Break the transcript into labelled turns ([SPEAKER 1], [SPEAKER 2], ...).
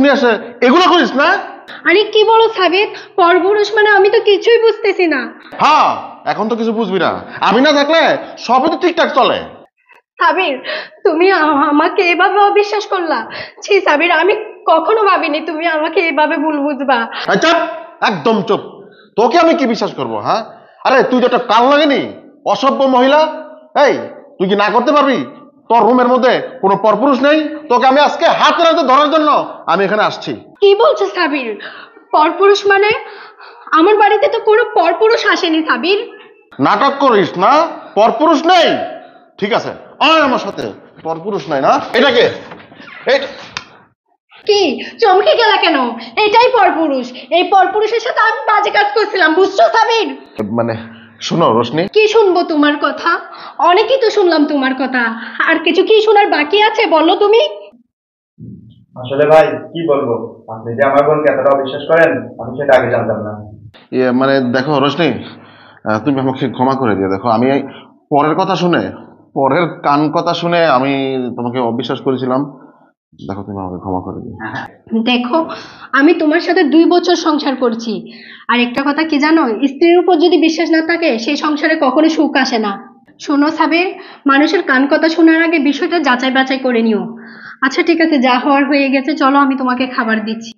[SPEAKER 1] নিয়ে আসে, এগুলো করিস না?
[SPEAKER 2] আরে কি বলো সাবির, পরপুরুষ মানে আমি তো কিছুই বুঝতেছি না।
[SPEAKER 1] হ্যাঁ, এখন তো কিছু বুঝবি না। আমি না থাকলে সবই তো ঠিকঠাক চলে।
[SPEAKER 2] সাবির, তুমি আমাকে এভাবে অবিশ্বাস করলা? ছি সাবির, আমি কখনো ভাবিনি তুমি আমাকে এভাবে ভুল বুঝবা।
[SPEAKER 1] এই চুপ, একদম চুপ। তোকে আমি কি বিশ্বাস করবো? হ্যাঁ, আরে তুই তো একটা কাল লাগেনি, অসভ্য মহিলা। এই, তুই কি না করতে পারবি? তোর রুমের মধ্যে কোনো পরপুরুষ নেই? তোকে আমি আজকে হাতে নাতে ধরার জন্য আমি এখানে আসছি।
[SPEAKER 2] কি বলছো সাবির? পরপুরুষ মানে? আমার বাড়িতে তো কোনো পরপুরুষ আসেনি সাবির।
[SPEAKER 1] নাটক করিস না, পরপুরুষ নেই। ঠিক আছে, আয় আমার সাথে। পরপুরুষ নাই না? এটাকে
[SPEAKER 2] কি চমকে গেলা কেন? এটাই পরপুরুষ। এই পরপুরুষের সাথে আমি বাজে কাজ করছিলাম, বুঝছো সাবির?
[SPEAKER 1] মানে শোনো রোশনি,
[SPEAKER 2] কি শুনবো তোমার কথা? অনেকই তো শুনলাম তোমার কথা, আর কিছু কি শোনার বাকি আছে বলো তুমি।
[SPEAKER 3] আসলে ভাই কি বলবো, আপনি যে আমার বোনকে এতটা অবিশ্বাস করেন আমি সেটা আগে জানতাম না।
[SPEAKER 1] মানে দেখো রোশনি, তুমি আমাকে ক্ষমা করে দিও। দেখো আমি এই পরের কথা শুনে, পরের কান কথা শুনে আমি তোমাকে অবিশ্বাস করেছিলাম। দেখো তুমি আমাকে ক্ষমা করে দিও।
[SPEAKER 2] দেখো, আমি তোমার সাথে 2 বছর সংসার করছি, আর একটা কথা কি জানো, স্ত্রীর উপর যদি বিশ্বাস না থাকে সেই সংসারে কখনো সুখ আসে না। শোনো সাবির, মানুষের কান কথা শোনার আগে বিষয়টা যাচাই বাছাই করে নিও। আচ্ছা ঠিক আছে, যা হওয়ার হয়ে গেছে, চলো আমি তোমাকে খাবার দিচ্ছি।